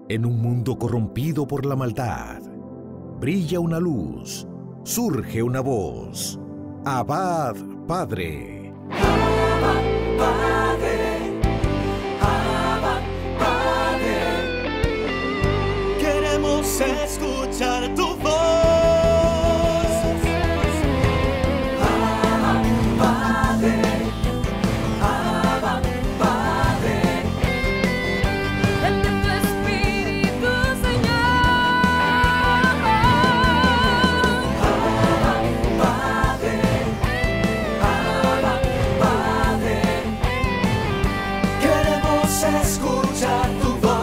En un mundo corrompido por la maldad, brilla una luz, surge una voz. Abba, Padre. Abba, Padre. Abba, Padre. Queremos escuchar tu voz. Abba, Padre. Abba, Padre. Envía tu Espíritu, Señor. Abba, Padre. Abba, Padre. Queremos escuchar tu voz.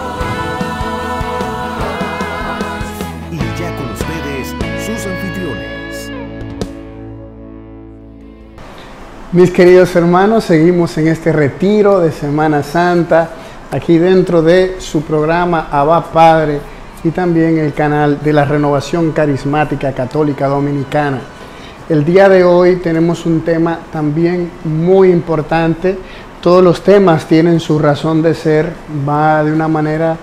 Y ya con ustedes, sus anfitriones. Mis queridos hermanos, seguimos en este retiro de Semana Santa, aquí dentro de su programa Abba Padre y también el canal de la Renovación Carismática Católica Dominicana. El día de hoy tenemos un tema también muy importante. Todos los temas tienen su razón de ser, va de una manera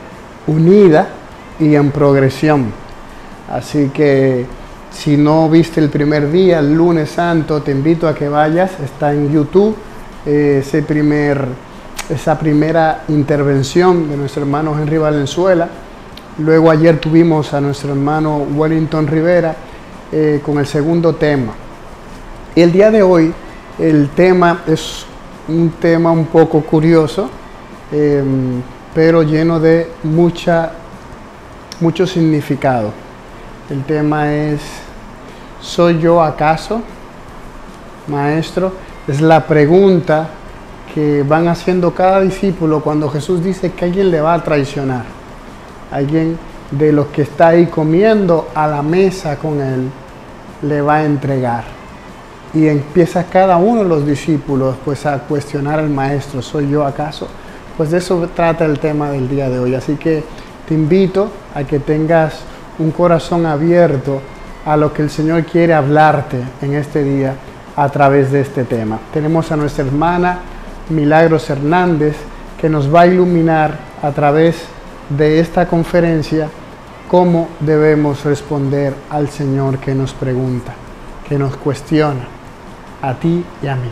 unida y en progresión. Así que si no viste el primer día, el lunes santo, te invito a que vayas. Está en YouTube esa primera intervención de nuestro hermano Henry Valenzuela. Luego ayer tuvimos a nuestro hermano Wellington Rivera con el segundo tema. Y el día de hoy el tema es un tema un poco curioso, pero lleno de mucho significado. El tema es: ¿soy yo acaso, maestro? Es la pregunta que van haciendo cada discípulo cuando Jesús dice que alguien le va a traicionar. Alguien de los que está ahí comiendo a la mesa con él le va a entregar. Y empieza cada uno de los discípulos pues a cuestionar al maestro: ¿soy yo acaso? Pues de eso trata el tema del día de hoy. Así que te invito a que tengas un corazón abierto a lo que el Señor quiere hablarte en este día a través de este tema. Tenemos a nuestra hermana Milagros Hernández, que nos va a iluminar a través de esta conferencia cómo debemos responder al Señor que nos pregunta, que nos cuestiona, a ti y a mí.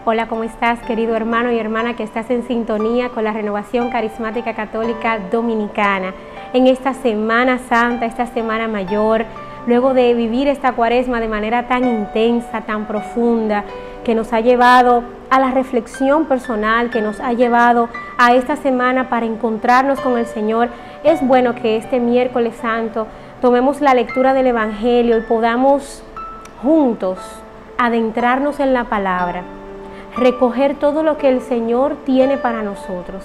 Hola, ¿cómo estás, querido hermano y hermana que estás en sintonía con la Renovación Carismática Católica Dominicana? En esta Semana Santa, esta Semana Mayor, luego de vivir esta Cuaresma de manera tan intensa, tan profunda, que nos ha llevado a la reflexión personal, que nos ha llevado a esta semana para encontrarnos con el Señor, es bueno que este miércoles santo tomemos la lectura del Evangelio y podamos juntos adentrarnos en la palabra, recoger todo lo que el Señor tiene para nosotros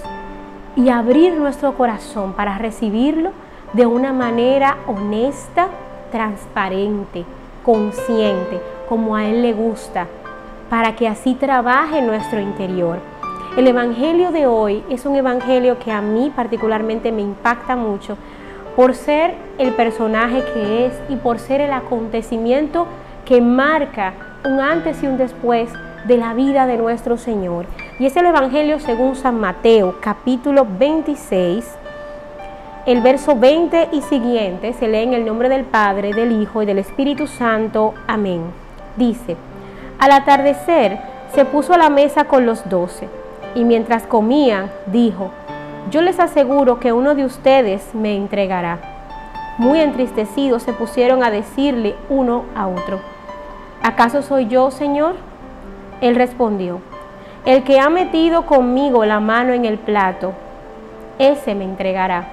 y abrir nuestro corazón para recibirlo de una manera honesta, transparente, consciente, como a Él le gusta, para que así trabaje en nuestro interior. El Evangelio de hoy es un Evangelio que a mí particularmente me impacta mucho por ser el personaje que es y por ser el acontecimiento que marca un antes y un después de la vida de nuestro Señor. Y es el Evangelio según San Mateo, capítulo 26, el verso 20 y siguiente. Se lee en el nombre del Padre, del Hijo y del Espíritu Santo. Amén. Dice: al atardecer se puso a la mesa con los 12, y mientras comían, dijo: yo les aseguro que uno de ustedes me entregará. Muy entristecidos se pusieron a decirle uno a otro: ¿acaso soy yo, Señor? Él respondió: el que ha metido conmigo la mano en el plato, ese me entregará.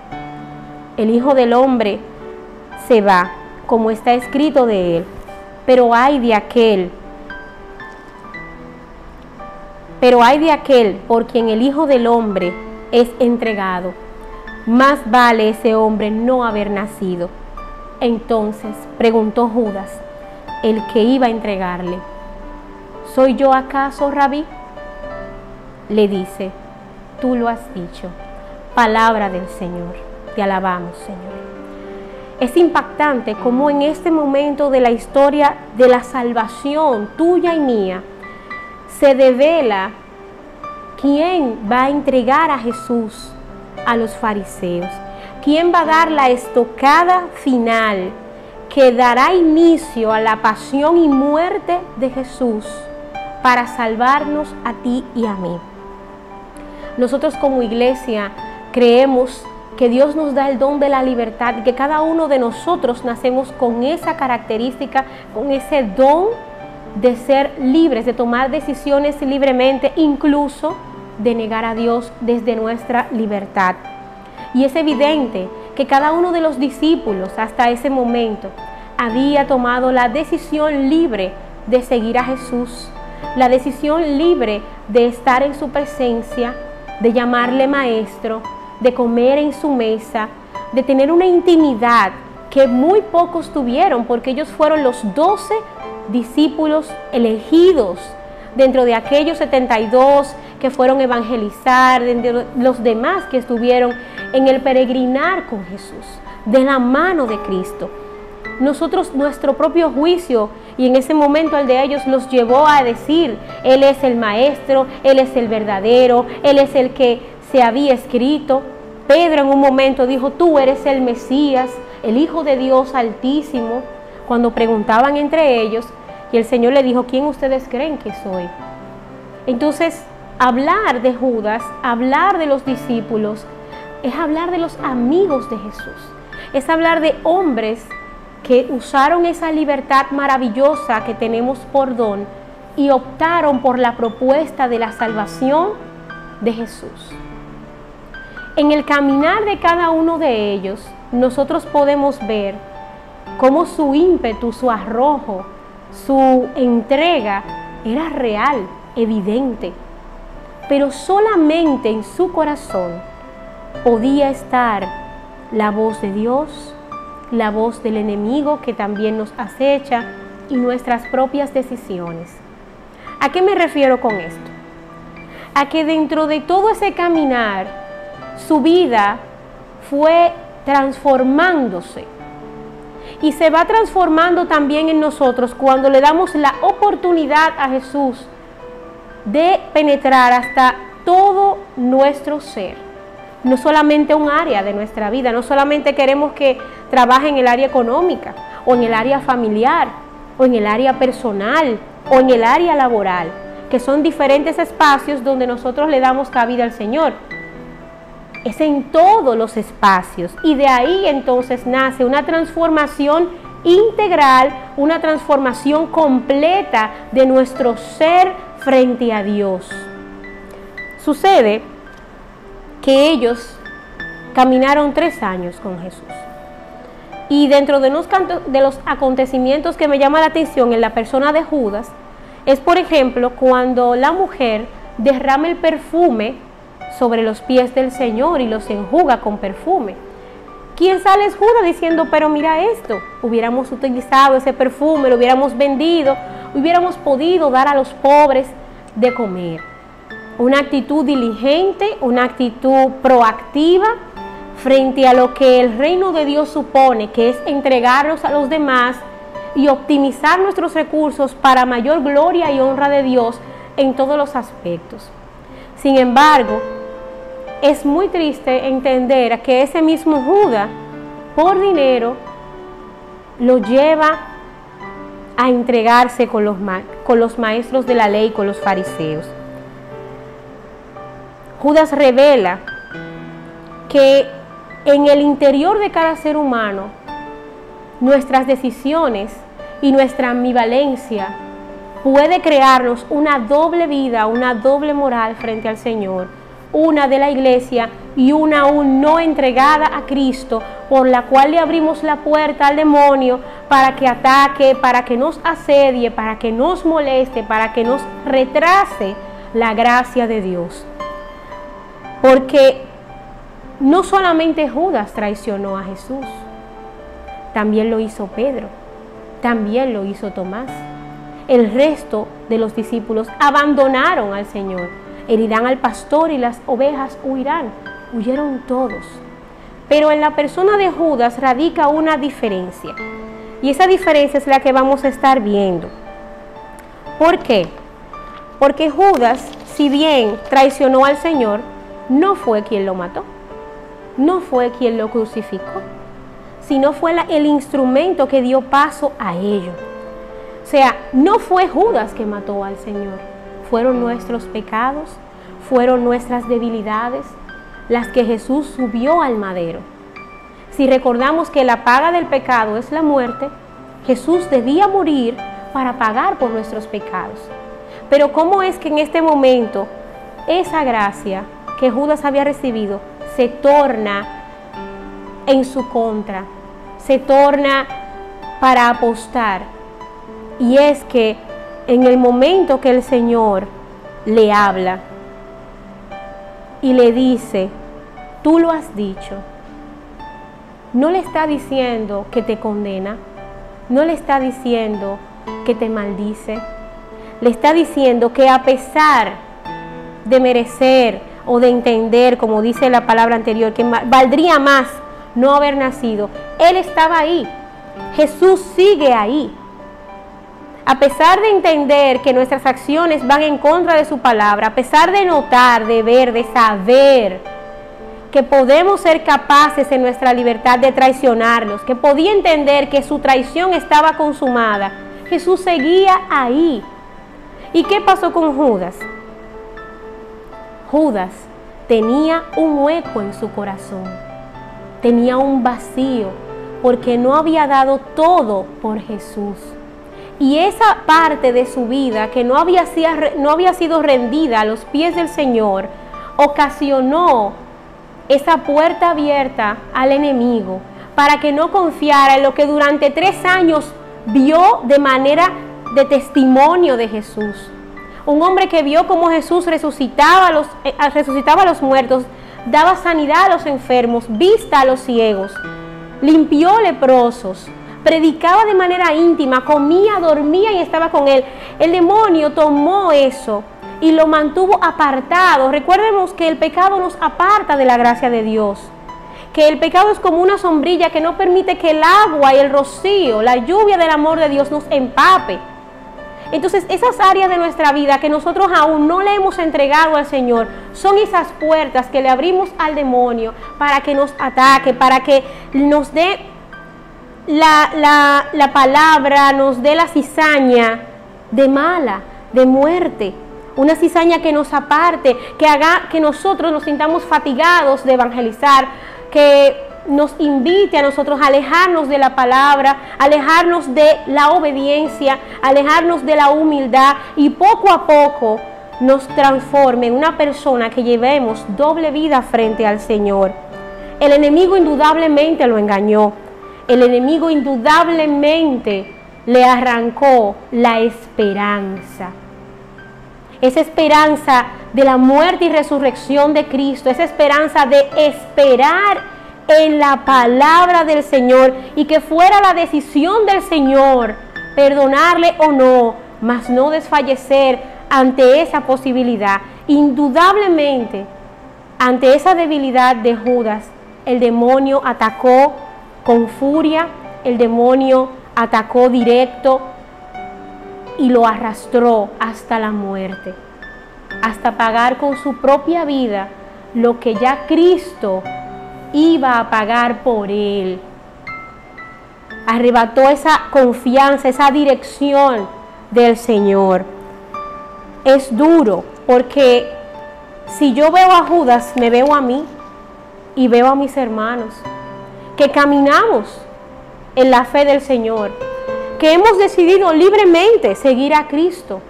El Hijo del Hombre se va, como está escrito de él, pero hay de aquel por quien el Hijo del Hombre es entregado. Más vale ese hombre no haber nacido. Entonces preguntó Judas, el que iba a entregarle: ¿soy yo acaso, Rabí? Le dice: tú lo has dicho. Palabra del Señor. Te alabamos, Señor. Es impactante cómo en este momento de la historia de la salvación tuya y mía se devela ¿quién va a entregar a Jesús a los fariseos? ¿Quién va a dar la estocada final que dará inicio a la pasión y muerte de Jesús para salvarnos a ti y a mí? Nosotros como iglesia creemos que Dios nos da el don de la libertad y que cada uno de nosotros nacemos con esa característica, con ese don de ser libres, de tomar decisiones libremente, incluso de negar a Dios desde nuestra libertad. Y es evidente que cada uno de los discípulos hasta ese momento había tomado la decisión libre de seguir a Jesús, la decisión libre de estar en su presencia, de llamarle maestro, de comer en su mesa, de tener una intimidad que muy pocos tuvieron, porque ellos fueron los 12 discípulos elegidos dentro de aquellos 72 que fueron a evangelizar, de los demás que estuvieron en el peregrinar con Jesús, de la mano de Cristo. Nosotros, nuestro propio juicio, y en ese momento el de ellos los llevó a decir, Él es el maestro, Él es el verdadero, Él es el que se había escrito. Pedro en un momento dijo, tú eres el Mesías, el Hijo de Dios Altísimo, cuando preguntaban entre ellos, y el Señor le dijo, ¿quién ustedes creen que soy? Entonces, hablar de Judas, hablar de los discípulos, es hablar de los amigos de Jesús, es hablar de hombres que usaron esa libertad maravillosa que tenemos por don y optaron por la propuesta de la salvación de Jesús. En el caminar de cada uno de ellos, nosotros podemos ver cómo su ímpetu, su arrojo, su entrega era real, evidente, pero solamente en su corazón podía estar la voz de Dios, la voz del enemigo que también nos acecha y nuestras propias decisiones. ¿A qué me refiero con esto? A que dentro de todo ese caminar, su vida fue transformándose y se va transformando también en nosotros cuando le damos la oportunidad a Jesús de penetrar hasta todo nuestro ser. No solamente un área de nuestra vida, no solamente queremos que trabaje en el área económica, o en el área familiar, o en el área personal, o en el área laboral, que son diferentes espacios donde nosotros le damos cabida al Señor. Es en todos los espacios, y de ahí entonces nace una transformación integral, una transformación completa de nuestro ser frente a Dios. Sucede que ellos caminaron 3 años con Jesús. Y dentro de los acontecimientos que me llama la atención en la persona de Judas, es por ejemplo cuando la mujer derrama el perfume sobre los pies del Señor y los enjuga con perfume. ¿Quién sale? Es Judas diciendo, pero mira esto, hubiéramos utilizado ese perfume, lo hubiéramos vendido, hubiéramos podido dar a los pobres de comer. Una actitud diligente, una actitud proactiva frente a lo que el reino de Dios supone, que es entregarnos a los demás y optimizar nuestros recursos para mayor gloria y honra de Dios en todos los aspectos. Sin embargo, es muy triste entender que ese mismo Judas, por dinero, lo lleva a entregarse con los maestros de la ley, con los fariseos. Judas revela que en el interior de cada ser humano, nuestras decisiones y nuestra ambivalencia puede crearnos una doble vida, una doble moral frente al Señor, una de la iglesia y una aún no entregada a Cristo, por la cual le abrimos la puerta al demonio para que ataque, para que nos asedie, para que nos moleste, para que nos retrase la gracia de Dios. Porque no solamente Judas traicionó a Jesús, también lo hizo Pedro, también lo hizo Tomás. El resto de los discípulos abandonaron al Señor, herirán al pastor y las ovejas huirán. Huyeron todos. Pero en la persona de Judas radica una diferencia, y esa diferencia es la que vamos a estar viendo. ¿Por qué? Porque Judas si bien traicionó al Señor, no fue quien lo mató, no fue quien lo crucificó, sino fue el instrumento que dio paso a ello. O sea, no fue Judas que mató al Señor, fueron nuestros pecados, fueron nuestras debilidades las que Jesús subió al madero. Si recordamos que la paga del pecado es la muerte, Jesús debía morir para pagar por nuestros pecados. Pero ¿cómo es que en este momento esa gracia que Judas había recibido se torna en su contra, se torna para apostar? Y es que en el momento que el Señor le habla y le dice, tú lo has dicho, no le está diciendo que te condena, no le está diciendo que te maldice, le está diciendo que a pesar de merecer o de entender, como dice la palabra anterior, que valdría más no haber nacido, Él estaba ahí, Jesús sigue ahí. A pesar de entender que nuestras acciones van en contra de su palabra, a pesar de notar, de ver, de saber que podemos ser capaces en nuestra libertad de traicionarlos, que podía entender que su traición estaba consumada, Jesús seguía ahí. ¿Y qué pasó con Judas? Judas tenía un hueco en su corazón, tenía un vacío, porque no había dado todo por Jesús. Y esa parte de su vida que no había sido rendida a los pies del Señor, ocasionó esa puerta abierta al enemigo para que no confiara en lo que durante 3 años vio de manera de testimonio de Jesús. Un hombre que vio cómo Jesús resucitaba a los muertos, daba sanidad a los enfermos, vista a los ciegos, limpió leprosos, predicaba de manera íntima, comía, dormía y estaba con él. El demonio tomó eso y lo mantuvo apartado. Recuerdemos que el pecado nos aparta de la gracia de Dios, que el pecado es como una sombrilla que no permite que el agua y el rocío, la lluvia del amor de Dios nos empape. Entonces, esas áreas de nuestra vida que nosotros aún no le hemos entregado al Señor, son esas puertas que le abrimos al demonio para que nos ataque, para que nos dé la palabra, nos dé la cizaña de mala, de muerte. Una cizaña que nos aparte, que haga que nosotros nos sintamos fatigados de evangelizar, que nos invite a nosotros a alejarnos de la palabra, alejarnos de la obediencia, alejarnos de la humildad y poco a poco nos transforme en una persona que llevemos doble vida frente al Señor. El enemigo indudablemente lo engañó. El enemigo indudablemente le arrancó la esperanza. Esa esperanza de la muerte y resurrección de Cristo, esa esperanza de esperar en la palabra del Señor y que fuera la decisión del Señor perdonarle o no, mas no desfallecer ante esa posibilidad. Indudablemente, ante esa debilidad de Judas, el demonio atacó con furia, el demonio atacó directo y lo arrastró hasta la muerte, hasta pagar con su propia vida lo que ya Cristo iba a pagar por él. Arrebató esa confianza, esa dirección del Señor. Es duro porque si yo veo a Judas, me veo a mí y veo a mis hermanos que caminamos en la fe del Señor, que hemos decidido libremente seguir a Cristo,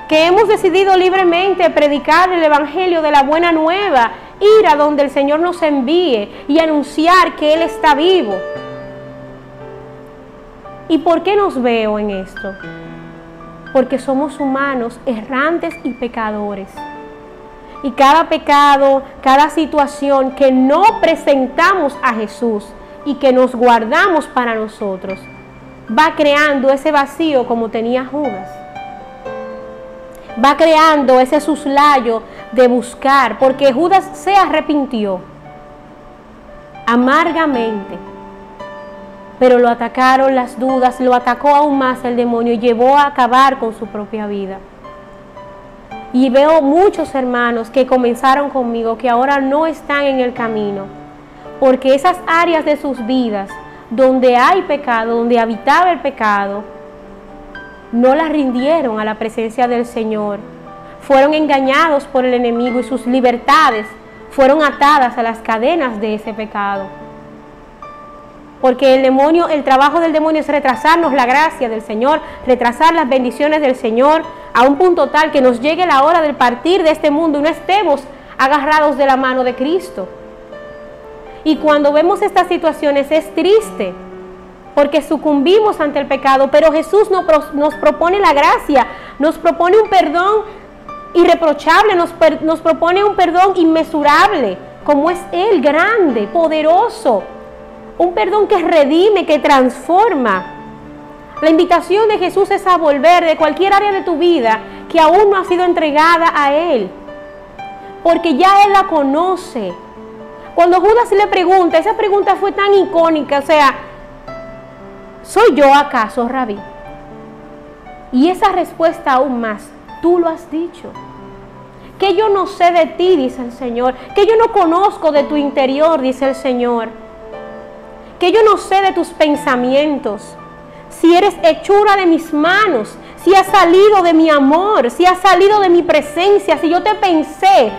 que hemos decidido libremente predicar el Evangelio de la buena nueva, ir a donde el Señor nos envíe y anunciar que Él está vivo. ¿Y por qué nos veo en esto? Porque somos humanos, errantes y pecadores. Y cada pecado, cada situación que no presentamos a Jesús y que nos guardamos para nosotros, va creando ese vacío como tenía Judas. Va creando ese soslayo de buscar, porque Judas se arrepintió amargamente, pero lo atacaron las dudas, lo atacó aún más el demonio y llevó a acabar con su propia vida. Y veo muchos hermanos que comenzaron conmigo que ahora no están en el camino, porque esas áreas de sus vidas donde hay pecado, donde habitaba el pecado, no las rindieron a la presencia del Señor. Fueron engañados por el enemigo y sus libertades fueron atadas a las cadenas de ese pecado. Porque el trabajo del demonio es retrasarnos la gracia del Señor, retrasar las bendiciones del Señor a un punto tal que nos llegue la hora del partir de este mundo y no estemos agarrados de la mano de Cristo. Y cuando vemos estas situaciones es triste, porque sucumbimos ante el pecado, pero Jesús nos propone la gracia, nos propone un perdón irreprochable, nos propone un perdón inmesurable, como es Él, grande, poderoso, un perdón que redime, que transforma. La invitación de Jesús es a volver de cualquier área de tu vida que aún no ha sido entregada a Él, porque ya Él la conoce. Cuando Judas le pregunta, esa pregunta fue tan icónica, o sea, ¿soy yo acaso, Rabí? Y esa respuesta aún más, tú lo has dicho. Que yo no sé de ti, dice el Señor, que yo no conozco de tu interior, dice el Señor, que yo no sé de tus pensamientos, si eres hechura de mis manos, si has salido de mi amor, si has salido de mi presencia, si yo te pensé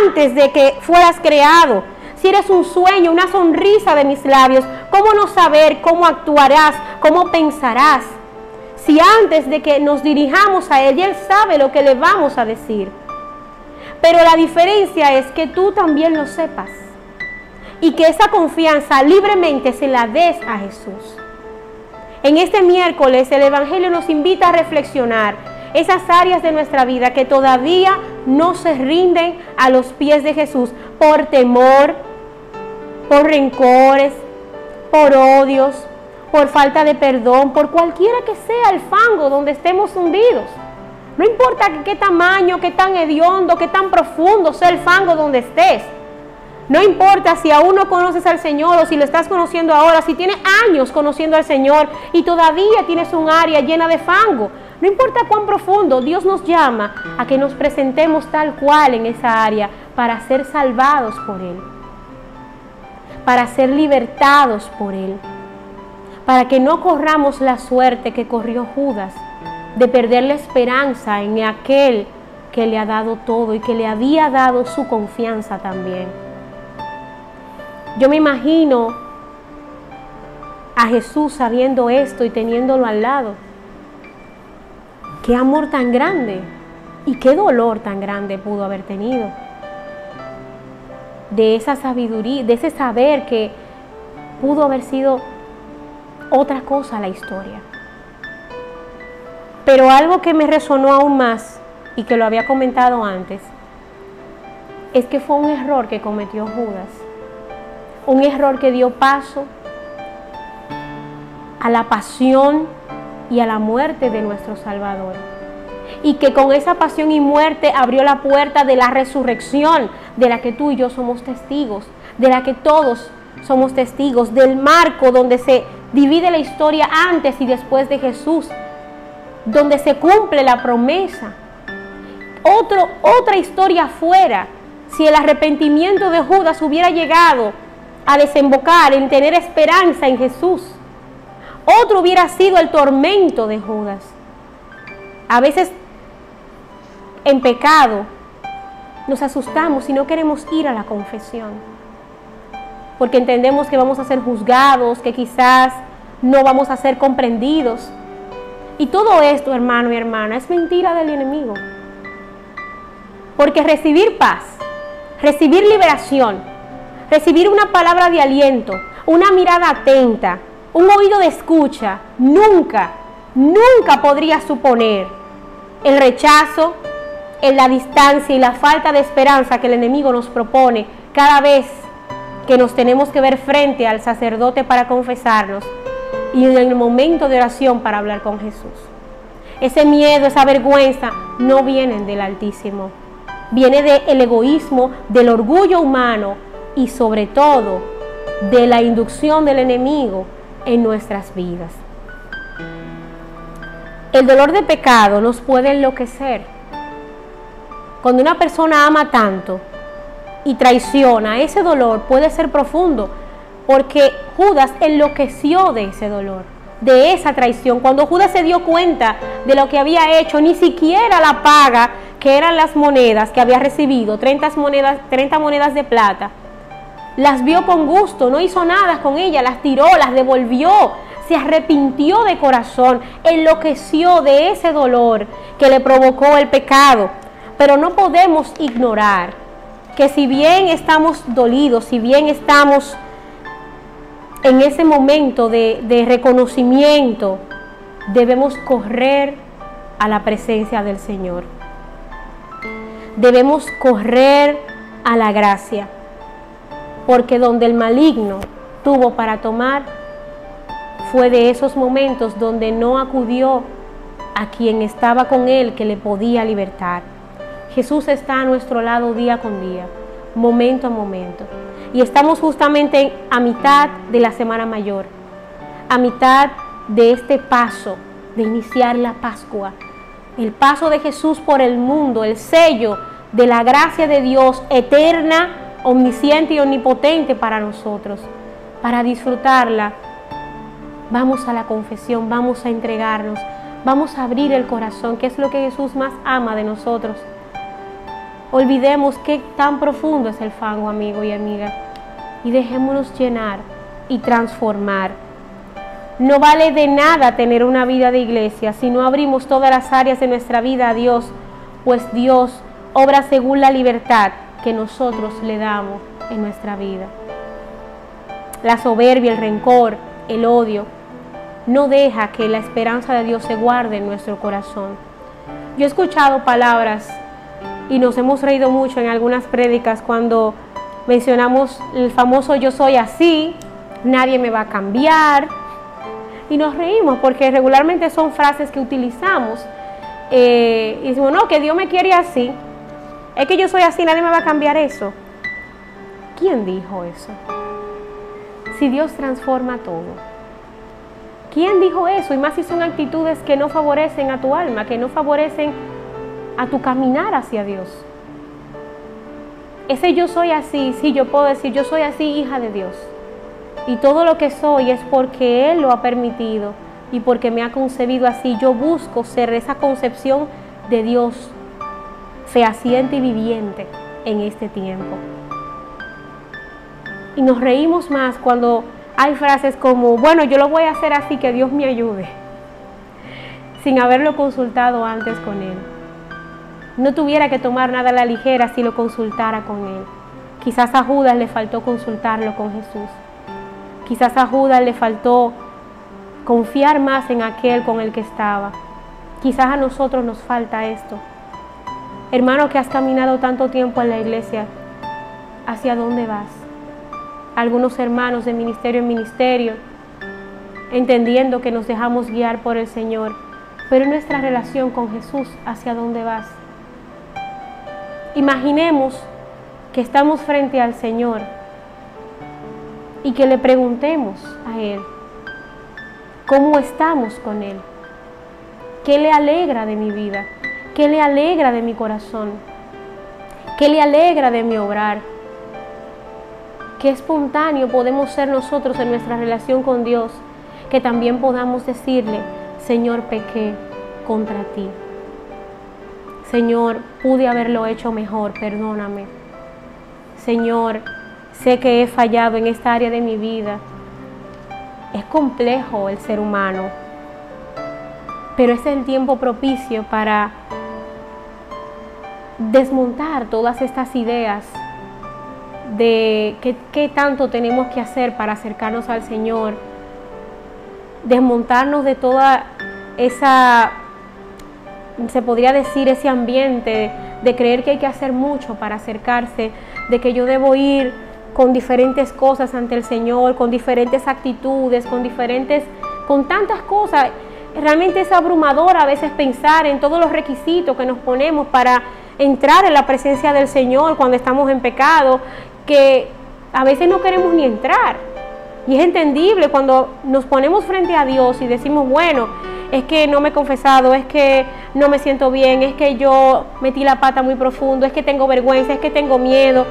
antes de que fueras creado, si eres un sueño, una sonrisa de mis labios, ¿cómo no saber cómo actuarás, cómo pensarás? Si antes de que nos dirijamos a Él, Él sabe lo que le vamos a decir. Pero la diferencia es que tú también lo sepas y que esa confianza libremente se la des a Jesús. En este miércoles el Evangelio nos invita a reflexionar esas áreas de nuestra vida que todavía no se rinden a los pies de Jesús por temor, por rencores, por odios, por falta de perdón, por cualquiera que sea el fango donde estemos hundidos. No importa qué tamaño, qué tan hediondo, qué tan profundo sea el fango donde estés. No importa si aún no conoces al Señor o si lo estás conociendo ahora, si tienes años conociendo al Señor y todavía tienes un área llena de fango. No importa cuán profundo, Dios nos llama a que nos presentemos tal cual en esa área para ser salvados por Él, para ser libertados por Él, para que no corramos la suerte que corrió Judas de perder la esperanza en aquel que le ha dado todo y que le había dado su confianza también. Yo me imagino a Jesús sabiendo esto y teniéndolo al lado. Qué amor tan grande y qué dolor tan grande pudo haber tenido. De esa sabiduría, de ese saber que pudo haber sido otra cosa la historia. Pero algo que me resonó aún más y que lo había comentado antes, es que fue un error que cometió Judas. Un error que dio paso a la pasión y a la muerte de nuestro Salvador. Y que con esa pasión y muerte abrió la puerta de la resurrección, de la que tú y yo somos testigos, de la que todos somos testigos, del marco donde se divide la historia antes y después de Jesús, donde se cumple la promesa. Otra historia fuera, si el arrepentimiento de Judas hubiera llegado a desembocar en tener esperanza en Jesús. Otro hubiera sido el tormento de Judas. A veces en pecado nos asustamos y no queremos ir a la confesión, porque entendemos que vamos a ser juzgados, que quizás no vamos a ser comprendidos. Y todo esto, hermano y hermana, es mentira del enemigo. Porque recibir paz, recibir liberación, recibir una palabra de aliento, una mirada atenta, un oído de escucha, nunca podría suponer el rechazo, en la distancia y la falta de esperanza que el enemigo nos propone cada vez que nos tenemos que ver frente al sacerdote para confesarnos y en el momento de oración para hablar con Jesús. Ese miedo, esa vergüenza no vienen del Altísimo, viene del egoísmo, del orgullo humano y sobre todo de la inducción del enemigo en nuestras vidas. El dolor de pecado nos puede enloquecer, Cuando una persona ama tanto y traiciona, ese dolor puede ser profundo, porque Judas enloqueció de ese dolor, de esa traición. Cuando Judas se dio cuenta de lo que había hecho, ni siquiera la paga, que eran las monedas que había recibido, 30 monedas de plata, las vio con gusto, no hizo nada con ellas, las tiró, las devolvió, se arrepintió de corazón, enloqueció de ese dolor que le provocó el pecado. Pero no podemos ignorar que si bien estamos dolidos, si bien estamos en ese momento de reconocimiento, debemos correr a la presencia del Señor. Debemos correr a la gracia, porque donde el maligno tuvo para tomar, fue de esos momentos donde no acudió a quien estaba con él, que le podía libertar. Jesús está a nuestro lado día con día, momento a momento. Y estamos justamente a mitad de la Semana Mayor, a mitad de este paso de iniciar la Pascua, el paso de Jesús por el mundo, el sello de la gracia de Dios eterna, omnisciente y omnipotente para nosotros. Para disfrutarla, vamos a la confesión, vamos a entregarnos, vamos a abrir el corazón, que es lo que Jesús más ama de nosotros. Olvidemos qué tan profundo es el fango, amigo y amiga, y dejémonos llenar y transformar. No vale de nada tener una vida de iglesia si no abrimos todas las áreas de nuestra vida a Dios, pues Dios obra según la libertad que nosotros le damos en nuestra vida. La soberbia, el rencor, el odio, no deja que la esperanza de Dios se guarde en nuestro corazón. Yo he escuchado palabras y nos hemos reído mucho en algunas prédicas cuando mencionamos el famoso yo soy así, nadie me va a cambiar, y nos reímos porque regularmente son frases que utilizamos y decimos, no, que Dios me quiere así, es que yo soy así, nadie me va a cambiar eso. ¿Quién dijo eso? Si Dios transforma todo. ¿Quién dijo eso? Y más si son actitudes que no favorecen a tu alma, que no favorecen a tu caminar hacia Dios. Ese yo soy así, sí, yo puedo decir, yo soy así, hija de Dios. Y todo lo que soy es porque Él lo ha permitido y porque me ha concebido así. Yo busco ser esa concepción de Dios fehaciente y viviente en este tiempo. Y nos reímos más cuando hay frases como, bueno, yo lo voy a hacer así, que Dios me ayude, sin haberlo consultado antes con Él. No tuviera que tomar nada a la ligera si lo consultara con Él. Quizás a Judas le faltó consultarlo con Jesús. Quizás a Judas le faltó confiar más en aquel con el que estaba. Quizás a nosotros nos falta esto. Hermano, que has caminado tanto tiempo en la iglesia, ¿hacia dónde vas? Algunos hermanos de ministerio en ministerio, entendiendo que nos dejamos guiar por el Señor, pero nuestra relación con Jesús, ¿hacia dónde vas? Imaginemos que estamos frente al Señor y que le preguntemos a Él, ¿cómo estamos con Él? ¿Qué le alegra de mi vida? ¿Qué le alegra de mi corazón? ¿Qué le alegra de mi obrar? Qué espontáneo podemos ser nosotros en nuestra relación con Dios, que también podamos decirle, Señor, pequé contra ti. Señor, pude haberlo hecho mejor, perdóname. Señor, sé que he fallado en esta área de mi vida. Es complejo el ser humano, pero este es el tiempo propicio para desmontar todas estas ideas de qué tanto tenemos que hacer para acercarnos al Señor, desmontarnos de toda esa, se podría decir, ese ambiente de creer que hay que hacer mucho para acercarse, de que yo debo ir con diferentes cosas ante el Señor, con diferentes actitudes, con tantas cosas. Realmente es abrumador a veces pensar en todos los requisitos que nos ponemos para entrar en la presencia del Señor cuando estamos en pecado, que a veces no queremos ni entrar. Y es entendible cuando nos ponemos frente a Dios y decimos, bueno, es que no me he confesado, es que no me siento bien, es que yo metí la pata muy profundo, es que tengo vergüenza, es que tengo miedo,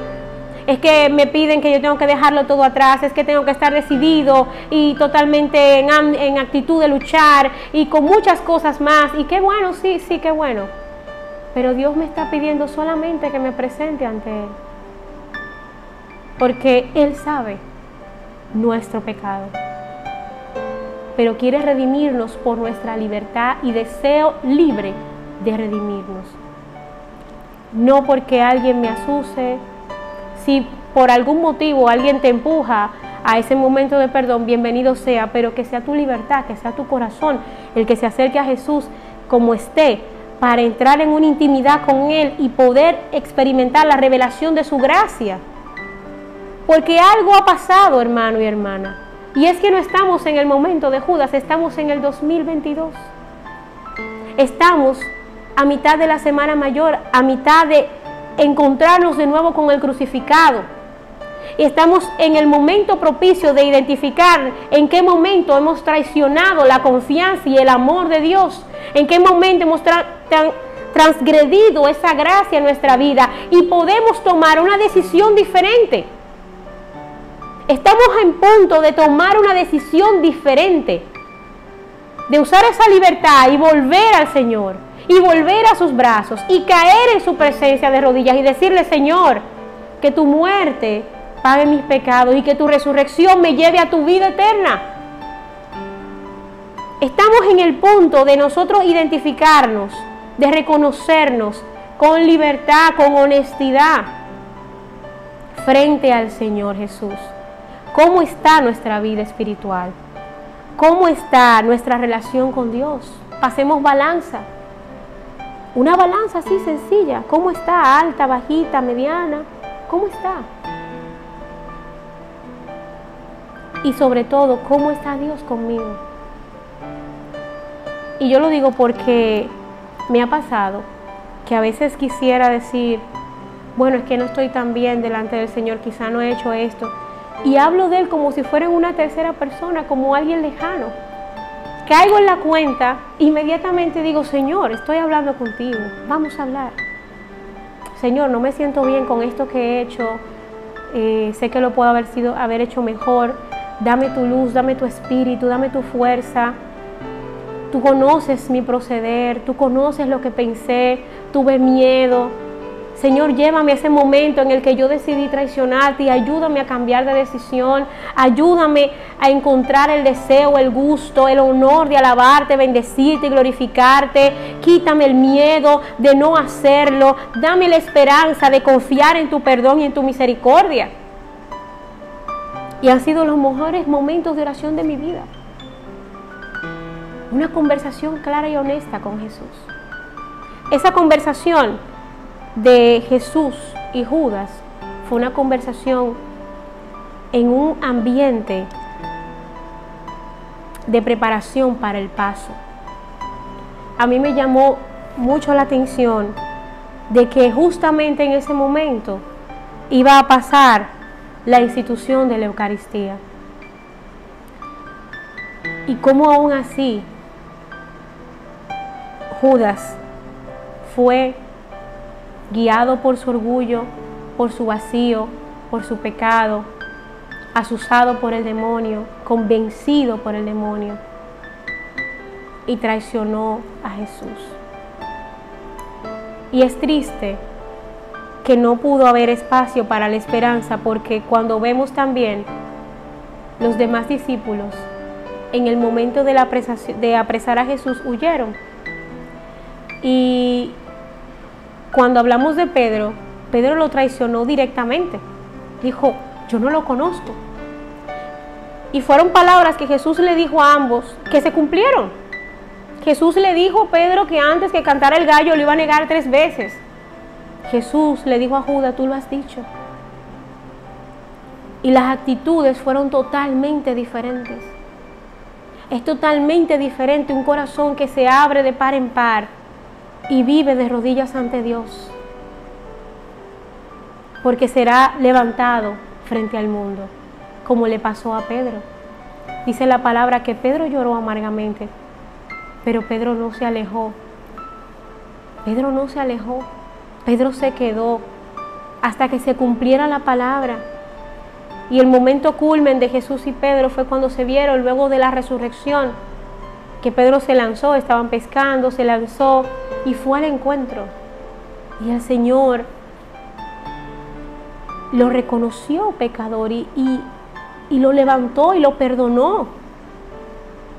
es que me piden que yo tengo que dejarlo todo atrás, es que tengo que estar decidido y totalmente en actitud de luchar y con muchas cosas más. Y qué bueno, sí, qué bueno. Pero Dios me está pidiendo solamente que me presente ante Él. Porque Él sabe nuestro pecado. Pero quiere redimirnos por nuestra libertad y deseo libre de redimirnos. No porque alguien me asuse. Si por algún motivo alguien te empuja a ese momento de perdón, bienvenido sea, pero que sea tu libertad, que sea tu corazón el que se acerque a Jesús como esté, para entrar en una intimidad con Él y poder experimentar la revelación de su gracia. Porque algo ha pasado, hermano y hermana, y es que no estamos en el momento de Judas, estamos en el 2022. Estamos a mitad de la Semana Mayor, a mitad de encontrarnos de nuevo con el crucificado. Y estamos en el momento propicio de identificar en qué momento hemos traicionado la confianza y el amor de Dios, en qué momento hemos transgredido esa gracia en nuestra vida y podemos tomar una decisión diferente. Estamos en punto de tomar una decisión diferente, de usar esa libertad y volver al Señor, y volver a sus brazos, y caer en su presencia de rodillas y decirle: Señor, que tu muerte pague mis pecados y que tu resurrección me lleve a tu vida eterna. Estamos en el punto de nosotros identificarnos, de reconocernos con libertad, con honestidad, frente al Señor Jesús. ¿Cómo está nuestra vida espiritual? ¿Cómo está nuestra relación con Dios? Pasemos balanza. Una balanza así sencilla. ¿Cómo está? Alta, bajita, mediana. ¿Cómo está? Y sobre todo, ¿cómo está Dios conmigo? Y yo lo digo porque me ha pasado que a veces quisiera decir: bueno, es que no estoy tan bien delante del Señor, quizá no he hecho esto. Y hablo de Él como si fuera una tercera persona, como alguien lejano. Caigo en la cuenta, inmediatamente digo: Señor, estoy hablando contigo, vamos a hablar. Señor, no me siento bien con esto que he hecho, sé que lo puedo haber hecho mejor. Dame tu luz, dame tu espíritu, dame tu fuerza. Tú conoces mi proceder, tú conoces lo que pensé, tuve miedo. Señor, llévame a ese momento en el que yo decidí traicionarte y ayúdame a cambiar de decisión. Ayúdame a encontrar el deseo, el gusto, el honor de alabarte, bendecirte y glorificarte. Quítame el miedo de no hacerlo. Dame la esperanza de confiar en tu perdón y en tu misericordia. Y han sido los mejores momentos de oración de mi vida. Una conversación clara y honesta con Jesús. Esa conversación de Jesús y Judas fue una conversación en un ambiente de preparación para el paso. A mí me llamó mucho la atención de que justamente en ese momento iba a pasar la institución de la Eucaristía. Y cómo aún así Judas fue guiado por su orgullo, por su vacío, por su pecado, asusado por el demonio, convencido por el demonio, y traicionó a Jesús. Y es triste que no pudo haber espacio para la esperanza, porque cuando vemos también los demás discípulos, en el momento de apresar a Jesús, huyeron. Y cuando hablamos de Pedro, Pedro lo traicionó directamente. Dijo: yo no lo conozco. Y fueron palabras que Jesús le dijo a ambos que se cumplieron. Jesús le dijo a Pedro que antes que cantara el gallo lo iba a negar 3 veces. Jesús le dijo a Judas: tú lo has dicho. Y las actitudes fueron totalmente diferentes. Es totalmente diferente un corazón que se abre de par en par y vive de rodillas ante Dios, porque será levantado frente al mundo, como le pasó a Pedro. Dice la palabra que Pedro lloró amargamente, pero Pedro no se alejó Pedro no se alejó, Pedro se quedó hasta que se cumpliera la palabra. Y el momento culmen de Jesús y Pedro fue cuando se vieron luego de la resurrección, que Pedro se lanzó, estaban pescando, se lanzó y fue al encuentro. Y el Señor lo reconoció pecador y lo levantó y lo perdonó.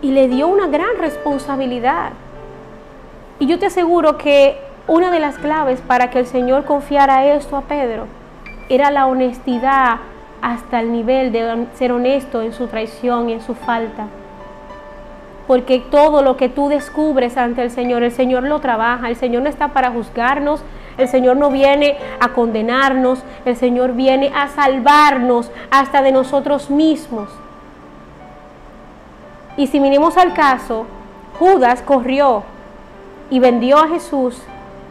Y le dio una gran responsabilidad. Y yo te aseguro que una de las claves para que el Señor confiara esto a Pedro era la honestidad hasta el nivel de ser honesto en su traición y en su falta. Porque todo lo que tú descubres ante el Señor lo trabaja. El Señor no está para juzgarnos, el Señor no viene a condenarnos, el Señor viene a salvarnos hasta de nosotros mismos. Y si vinimos al caso, Judas corrió y vendió a Jesús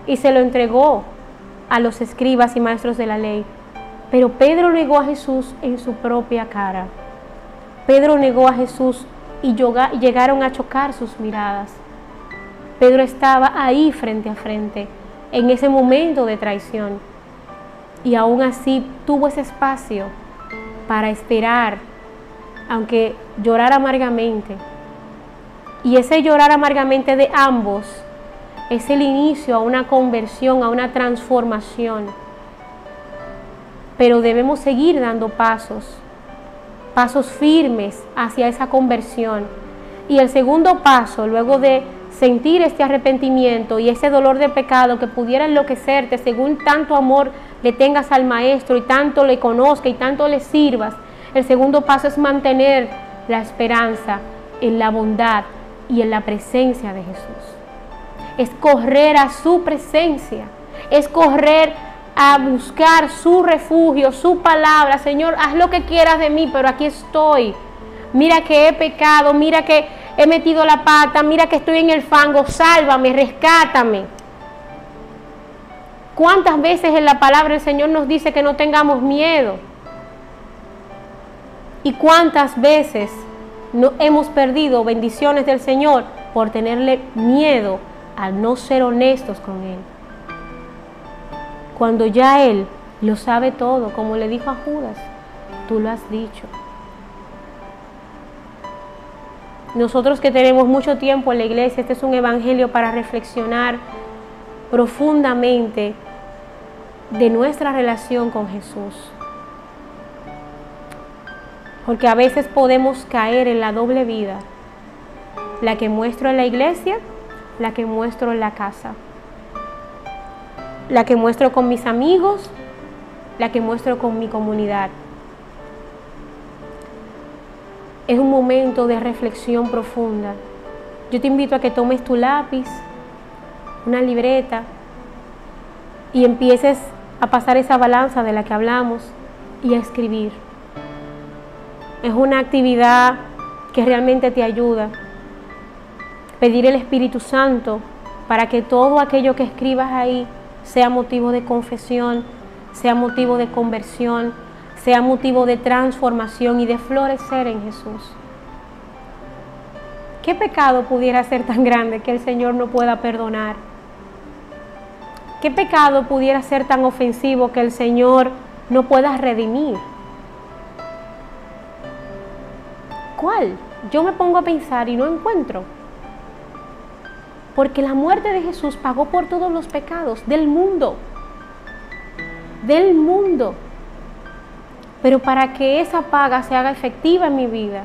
y se lo entregó a los escribas y maestros de la ley. Pero Pedro negó a Jesús en su propia cara. Pedro negó a Jesús y llegaron a chocar sus miradas. Pedro estaba ahí frente a frente, en ese momento de traición. Y aún así tuvo ese espacio para esperar, aunque llorara amargamente. Y ese llorar amargamente de ambos es el inicio a una conversión, a una transformación. Pero debemos seguir dando pasos firmes hacia esa conversión. Y el segundo paso, luego de sentir este arrepentimiento y ese dolor de pecado que pudiera enloquecerte según tanto amor le tengas al Maestro y tanto le conozca y tanto le sirvas, el segundo paso es mantener la esperanza en la bondad y en la presencia de Jesús. Es correr a su presencia, es correr a buscar su refugio, su palabra. Señor, haz lo que quieras de mí, pero aquí estoy. Mira que he pecado, mira que he metido la pata, mira que estoy en el fango, sálvame, rescátame. ¿Cuántas veces en la palabra el Señor nos dice que no tengamos miedo? ¿Y cuántas veces no hemos perdido bendiciones del Señor por tenerle miedo a no ser honestos con Él? Cuando ya Él lo sabe todo, como le dijo a Judas, tú lo has dicho. Nosotros que tenemos mucho tiempo en la iglesia, este es un evangelio para reflexionar profundamente de nuestra relación con Jesús. Porque a veces podemos caer en la doble vida, la que muestro en la iglesia, la que muestro en la casa, la que muestro con mis amigos, la que muestro con mi comunidad. Es un momento de reflexión profunda. Yo te invito a que tomes tu lápiz, una libreta y empieces a pasar esa balanza de la que hablamos y a escribir. Es una actividad que realmente te ayuda. Pedir el Espíritu Santo para que todo aquello que escribas ahí sea motivo de confesión, sea motivo de conversión, sea motivo de transformación y de florecer en Jesús. ¿Qué pecado pudiera ser tan grande que el Señor no pueda perdonar? ¿Qué pecado pudiera ser tan ofensivo que el Señor no pueda redimir? ¿Cuál? Yo me pongo a pensar y no encuentro. Porque la muerte de Jesús pagó por todos los pecados del mundo. Del mundo. Pero para que esa paga se haga efectiva en mi vida,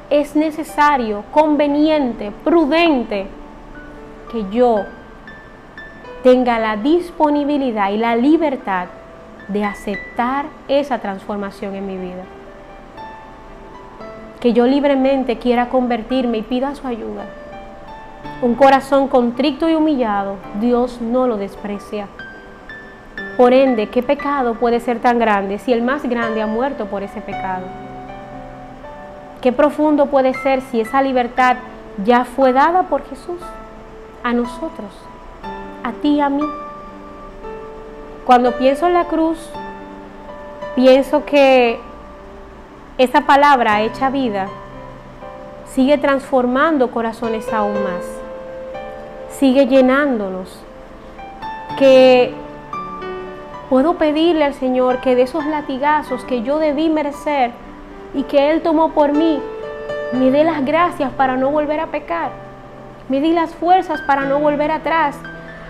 es necesario, conveniente, prudente, que yo tenga la disponibilidad y la libertad de aceptar esa transformación en mi vida. Que yo libremente quiera convertirme y pida su ayuda. Un corazón contrito y humillado, Dios no lo desprecia. Por ende, ¿qué pecado puede ser tan grande si el más grande ha muerto por ese pecado? ¿Qué profundo puede ser si esa libertad ya fue dada por Jesús a nosotros, a ti y a mí? Cuando pienso en la cruz, pienso que esa palabra hecha vida sigue transformando corazones aún más, sigue llenándonos, que puedo pedirle al Señor que de esos latigazos que yo debí merecer y que Él tomó por mí, me dé las gracias para no volver a pecar, me dé las fuerzas para no volver atrás.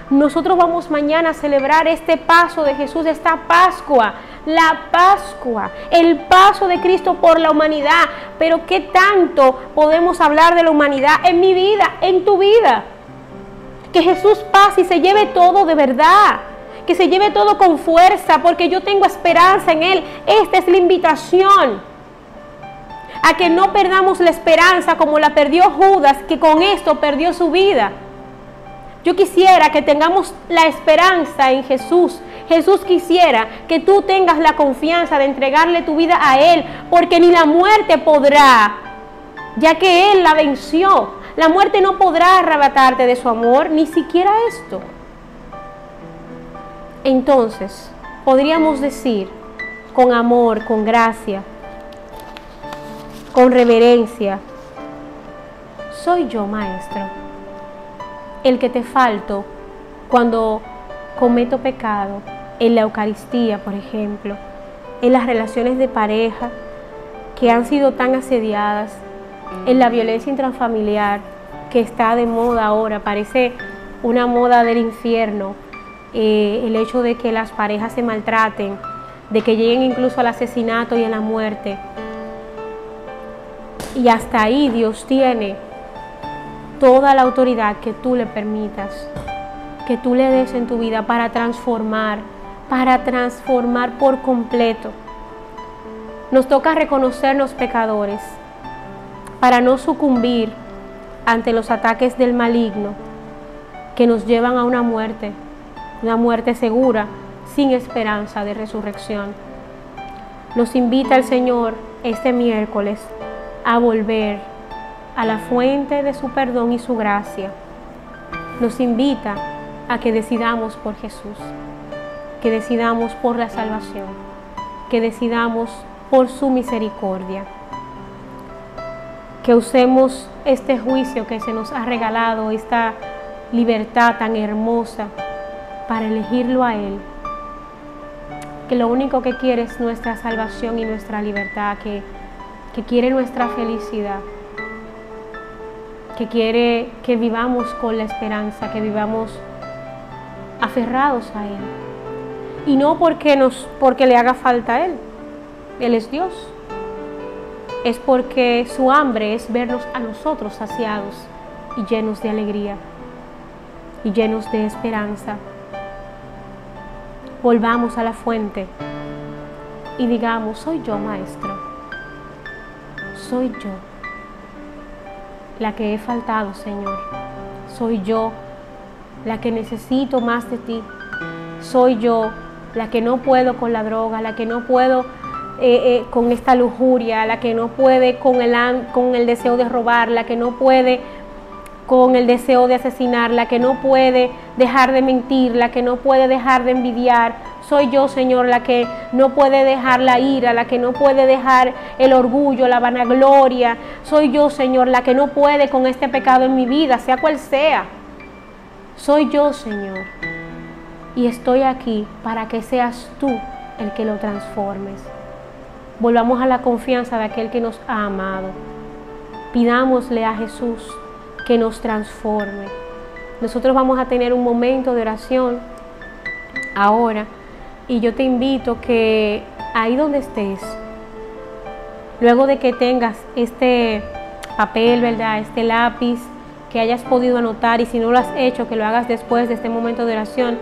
Nosotros vamos mañana a celebrar este paso de Jesús, esta Pascua, la Pascua, el paso de Cristo por la humanidad. Pero ¿qué tanto podemos hablar de la humanidad en mi vida, en tu vida? Que Jesús pase y se lleve todo de verdad, que se lleve todo con fuerza, porque yo tengo esperanza en Él. Esta es la invitación, a que no perdamos la esperanza como la perdió Judas, que con esto perdió su vida. Yo quisiera que tengamos la esperanza en Jesús. Jesús quisiera que tú tengas la confianza de entregarle tu vida a Él, porque ni la muerte podrá, ya que Él la venció. La muerte no podrá arrebatarte de su amor, ni siquiera esto. Entonces, podríamos decir con amor, con gracia, con reverencia: soy yo, Maestro, el que te falto cuando cometo pecado en la Eucaristía, por ejemplo, en las relaciones de pareja que han sido tan asediadas, en la violencia intrafamiliar que está de moda ahora, parece una moda del infierno, el hecho de que las parejas se maltraten, de que lleguen incluso al asesinato y a la muerte. Y hasta ahí Dios tiene toda la autoridad que tú le permitas, que tú le des en tu vida para transformar por completo. Nos toca reconocernos pecadores para no sucumbir ante los ataques del maligno que nos llevan a una muerte segura, sin esperanza de resurrección. Nos invita el Señor este miércoles a volver a la fuente de su perdón y su gracia. Nos invita a que decidamos por Jesús, que decidamos por la salvación, que decidamos por su misericordia, que usemos este juicio que se nos ha regalado, esta libertad tan hermosa, para elegirlo a Él, que lo único que quiere es nuestra salvación y nuestra libertad, que quiere nuestra felicidad, que quiere que vivamos con la esperanza, que vivamos aferrados a Él. Y no porque le haga falta a Él. Él es Dios. Es porque su hambre es vernos a nosotros saciados y llenos de alegría y llenos de esperanza. Volvamos a la fuente y digamos: soy yo, Maestro, soy yo la que he faltado, Señor, soy yo la que necesito más de ti, soy yo la que no puedo con la droga, la que no puedo con esta lujuria, la que no puede con el deseo de robar, la que no puede con el deseo de asesinar, la que no puede dejar de mentir, la que no puede dejar de envidiar. Soy yo, Señor, la que no puede dejar la ira, la que no puede dejar el orgullo, la vanagloria. Soy yo, Señor, la que no puede con este pecado en mi vida, sea cual sea. Soy yo, Señor, y estoy aquí para que seas tú el que lo transformes. Volvamos a la confianza de aquel que nos ha amado. Pidámosle a Jesús que nos transforme. Nosotros vamos a tener un momento de oración ahora, y yo te invito que ahí donde estés, luego de que tengas este papel, ¿verdad?, este lápiz, que hayas podido anotar, y si no lo has hecho, que lo hagas después de este momento de oración,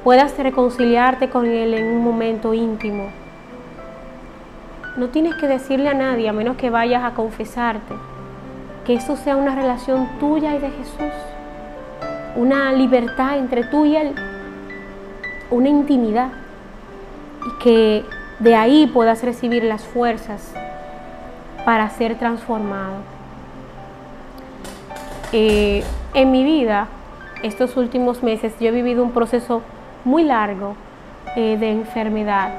puedas reconciliarte con Él en un momento íntimo. No tienes que decirle a nadie, a menos que vayas a confesarte, que eso sea una relación tuya y de Jesús, una libertad entre tú y Él, una intimidad, y que de ahí puedas recibir las fuerzas para ser transformado. En mi vida, estos últimos meses, yo he vivido un proceso muy largo de enfermedad,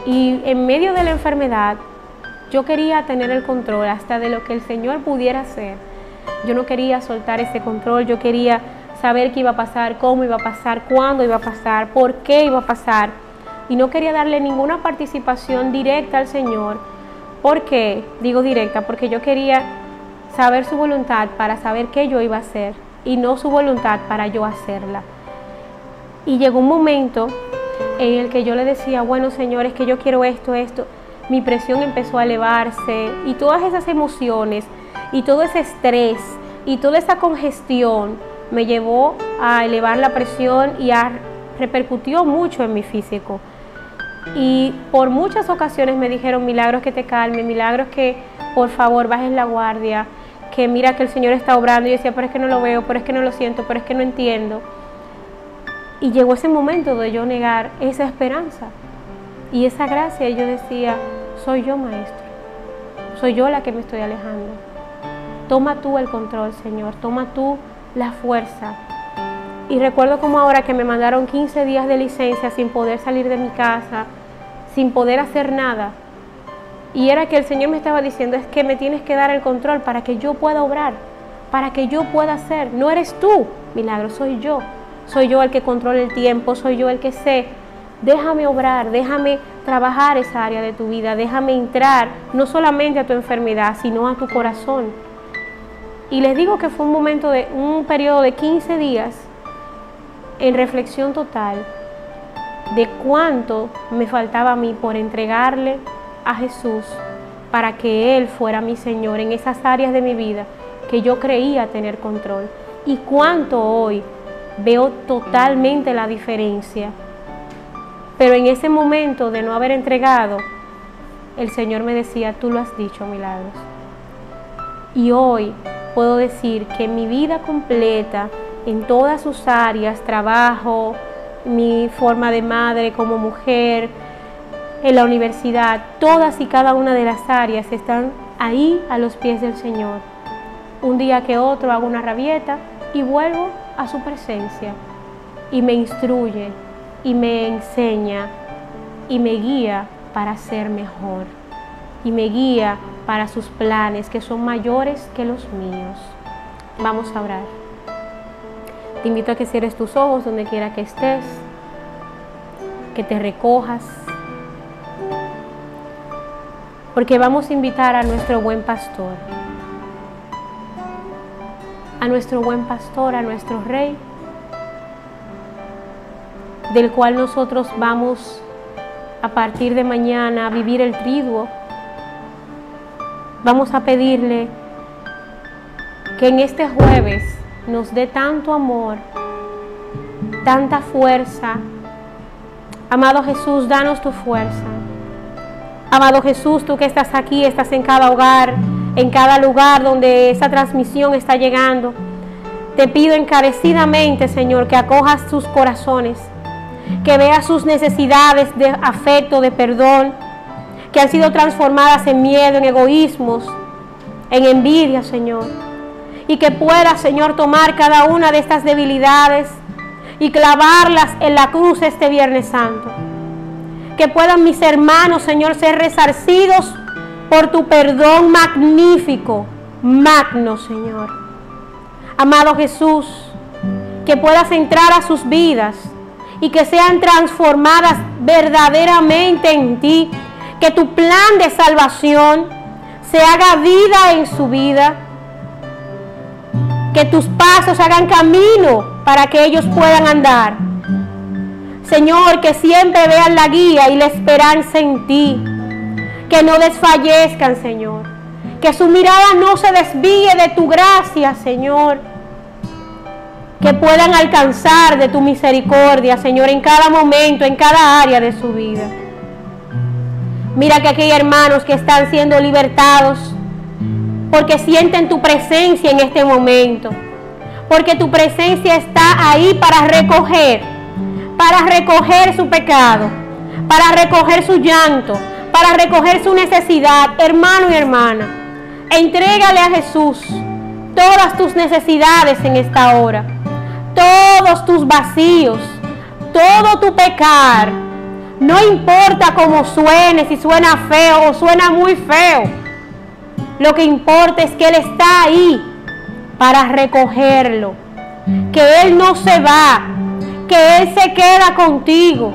y en medio de la enfermedad yo quería tener el control hasta de lo que el Señor pudiera hacer. Yo no quería soltar ese control, yo quería saber qué iba a pasar, cómo iba a pasar, cuándo iba a pasar, por qué iba a pasar. Y no quería darle ninguna participación directa al Señor. ¿Por qué? Digo directa, porque yo quería saber su voluntad para saber qué yo iba a hacer y no su voluntad para yo hacerla. Y llegó un momento en el que yo le decía, bueno, Señor, es que yo quiero esto. Mi presión empezó a elevarse y todas esas emociones y todo ese estrés y toda esa congestión me llevó a elevar la presión y repercutió mucho en mi físico. Y por muchas ocasiones me dijeron, Milagros, que te calmes, Milagros, que por favor bajes la guardia, que mira que el Señor está obrando. Y yo decía, pero es que no lo veo, pero es que no lo siento, pero es que no entiendo. Y llegó ese momento de yo negar esa esperanza y esa gracia. Y yo decía, soy yo, Maestro, soy yo la que me estoy alejando. Toma tú el control, Señor, toma tú la fuerza. Y recuerdo como ahora que me mandaron 15 días de licencia sin poder salir de mi casa, sin poder hacer nada. Y era que el Señor me estaba diciendo, es que me tienes que dar el control para que yo pueda obrar, para que yo pueda hacer. No eres tú, Milagro, soy yo. Soy yo el que controla el tiempo, soy yo el que sé. Déjame obrar, déjame trabajar esa área de tu vida, déjame entrar no solamente a tu enfermedad, sino a tu corazón. Y les digo que fue un periodo de 15 días en reflexión total de cuánto me faltaba a mí por entregarle a Jesús para que Él fuera mi Señor en esas áreas de mi vida que yo creía tener control. Y cuánto hoy veo totalmente la diferencia. Pero en ese momento de no haber entregado, el Señor me decía, tú lo has dicho, Milagros. Y hoy puedo decir que mi vida completa, en todas sus áreas, trabajo, mi forma de madre como mujer, en la universidad, todas y cada una de las áreas están ahí a los pies del Señor. Un día que otro hago una rabieta y vuelvo a su presencia y me instruye y me enseña y me guía para ser mejor y me guía para sus planes que son mayores que los míos. Vamos a orar. Te invito a que cierres tus ojos donde quiera que estés, que te recojas, porque vamos a invitar a nuestro buen pastor, a nuestro buen pastor, a nuestro Rey, del cual nosotros vamos a partir de mañana a vivir el triduo. Vamos a pedirle que en este jueves nos dé tanto amor, tanta fuerza. Amado Jesús, danos tu fuerza. Amado Jesús, tú que estás aquí, estás en cada hogar, en cada lugar donde esta transmisión está llegando. Te pido encarecidamente, Señor, que acojas sus corazones, que veas sus necesidades de afecto, de perdón, que han sido transformadas en miedo, en egoísmos, en envidia, Señor. Y que pueda, Señor, tomar cada una de estas debilidades y clavarlas en la cruz este Viernes Santo. Que puedan mis hermanos, Señor, ser resarcidos por tu perdón magnífico, magno, Señor. Amado Jesús, que puedas entrar a sus vidas y que sean transformadas verdaderamente en ti. Que tu plan de salvación se haga vida en su vida. Que tus pasos hagan camino para que ellos puedan andar. Señor, que siempre vean la guía y la esperanza en ti. Que no desfallezcan, Señor. Que su mirada no se desvíe de tu gracia, Señor. Que puedan alcanzar de tu misericordia, Señor, en cada momento, en cada área de su vida. Mira que aquí hay hermanos que están siendo libertados porque sienten tu presencia en este momento. Porque tu presencia está ahí para recoger su pecado, para recoger su llanto, para recoger su necesidad. Hermano y hermana, entrégale a Jesús todas tus necesidades en esta hora, todos tus vacíos, todo tu pecar. No importa cómo suene, si suena feo o suena muy feo. Lo que importa es que Él está ahí para recogerlo, que Él no se va, que Él se queda contigo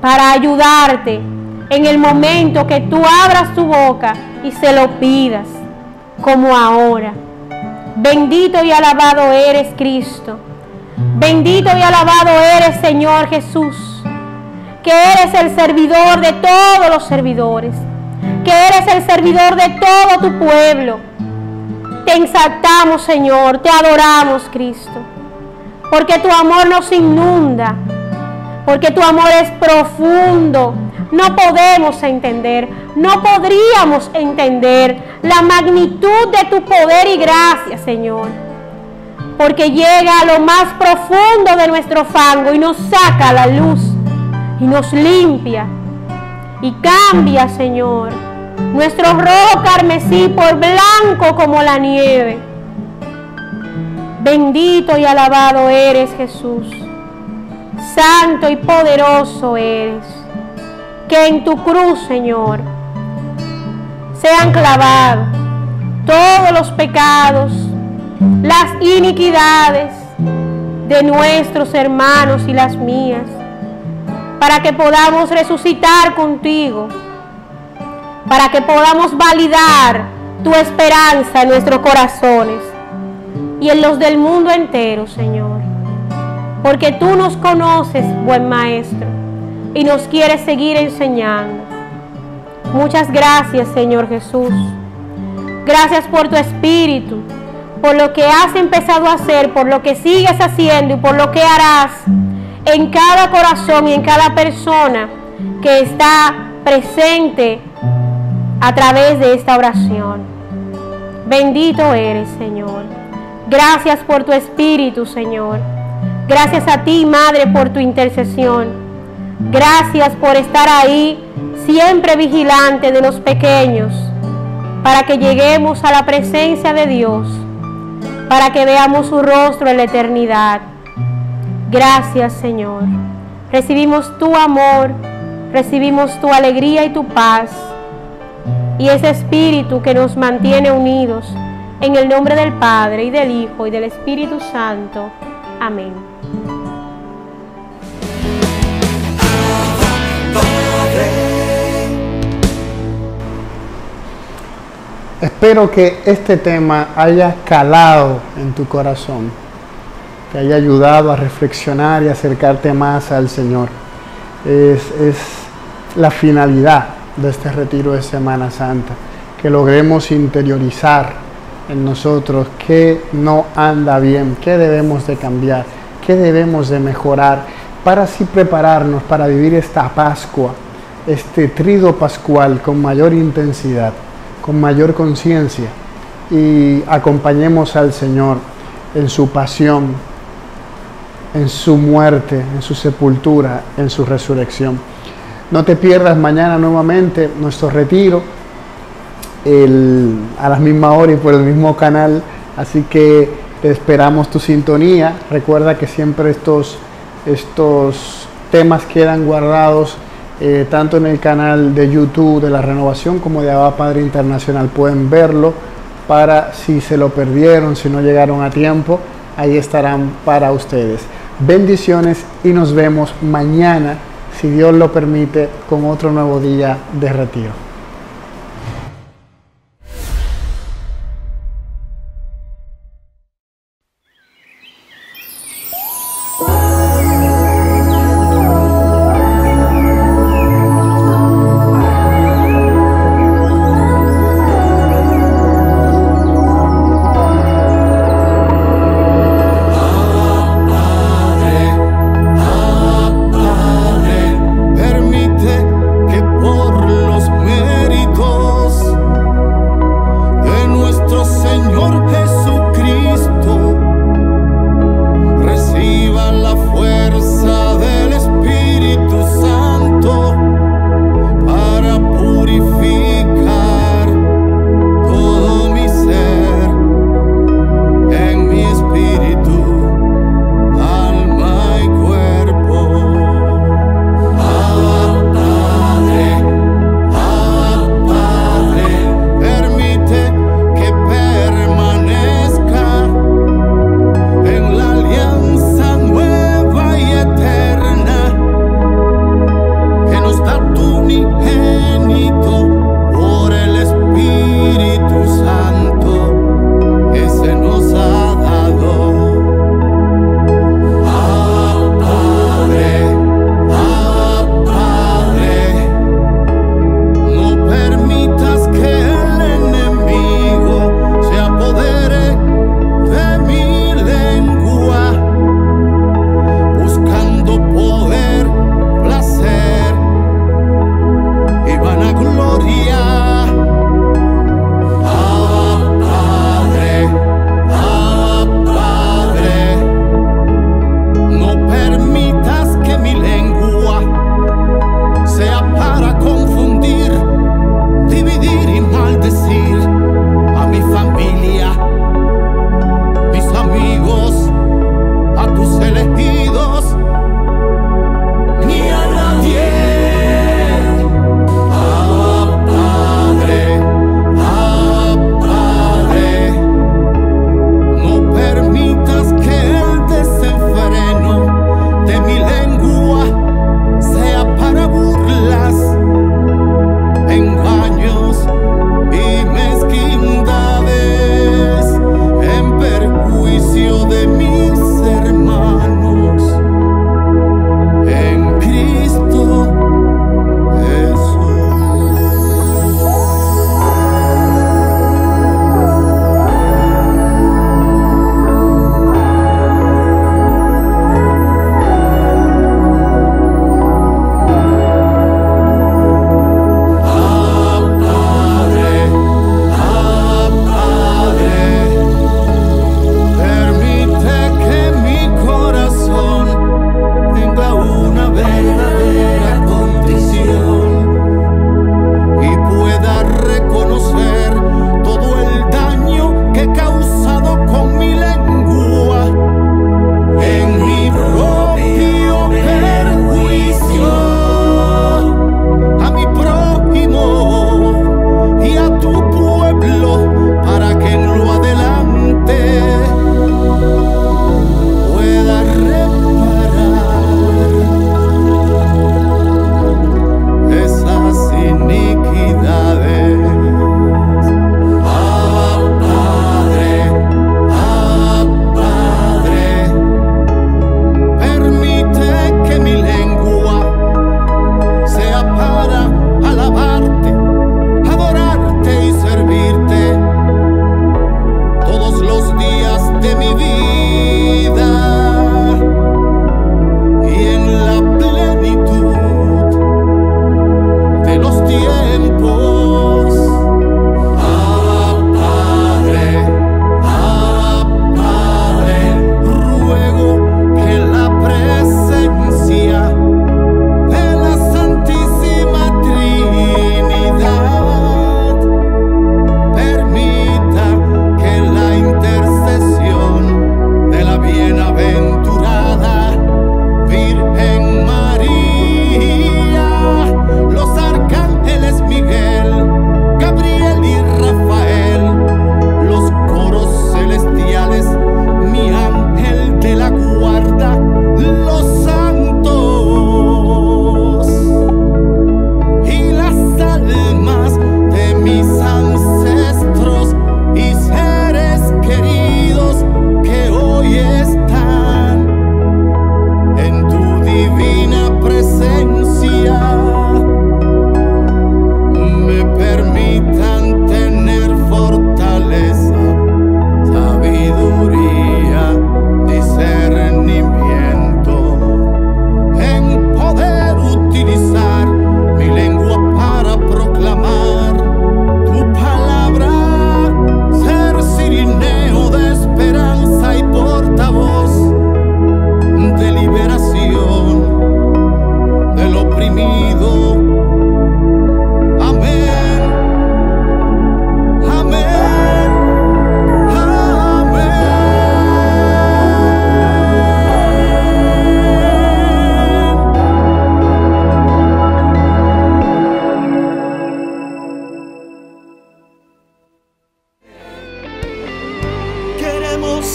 para ayudarte en el momento que tú abras tu boca y se lo pidas, como ahora. Bendito y alabado eres, Cristo. Bendito y alabado eres, Señor Jesús, que eres el servidor de todos los servidores, que eres el servidor de todo tu pueblo. Te exaltamos, Señor, te adoramos, Cristo, porque tu amor nos inunda, porque tu amor es profundo. No podemos entender, no podríamos entender la magnitud de tu poder y gracia, Señor, porque llega a lo más profundo de nuestro fango y nos saca a la luz y nos limpia y cambia, Señor, nuestro rojo carmesí por blanco como la nieve. Bendito y alabado eres, Jesús. Santo y poderoso eres. Que en tu cruz, Señor, sean clavados todos los pecados, las iniquidades de nuestros hermanos y las mías, para que podamos resucitar contigo, para que podamos validar tu esperanza en nuestros corazones y en los del mundo entero, Señor, porque tú nos conoces, buen Maestro, y nos quieres seguir enseñando. Muchas gracias, Señor Jesús. Gracias por tu Espíritu, por lo que has empezado a hacer, por lo que sigues haciendo y por lo que harás en cada corazón y en cada persona que está presente a través de esta oración. Bendito eres, Señor. Gracias por tu Espíritu, Señor. Gracias a ti, Madre, por tu intercesión. Gracias por estar ahí, siempre vigilante de los pequeños, para que lleguemos a la presencia de Dios, para que veamos su rostro en la eternidad. Gracias, Señor. Recibimos tu amor, recibimos tu alegría y tu paz, y ese Espíritu que nos mantiene unidos, en el nombre del Padre, y del Hijo, y del Espíritu Santo. Amén. Espero que este tema haya calado en tu corazón, te haya ayudado a reflexionar y acercarte más al Señor. Es la finalidad de este retiro de Semana Santa, que logremos interiorizar en nosotros qué no anda bien, qué debemos de cambiar, qué debemos de mejorar, para así prepararnos para vivir esta Pascua, este trido pascual con mayor intensidad, con mayor conciencia, y acompañemos al Señor en su pasión, en su muerte, en su sepultura, en su resurrección. No te pierdas mañana nuevamente nuestro retiro a la misma hora y por el mismo canal, así que te esperamos tu sintonía. Recuerda que siempre estos temas quedan guardados tanto en el canal de YouTube de la Renovación como de Abba Padre Internacional. Pueden verlo para si se lo perdieron, si no llegaron a tiempo, ahí estarán para ustedes. Bendiciones y nos vemos mañana, si Dios lo permite, con otro nuevo día de retiro. Permite que por los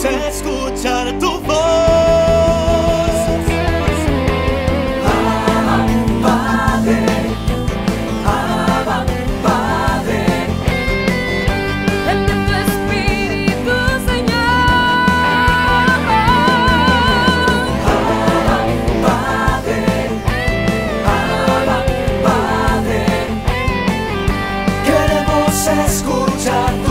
Queremos escuchar tu voz. Abba, Padre. Abba, Padre. Envía tu Espíritu, Señor. Abba, Padre. Abba, Padre. Queremos escuchar tu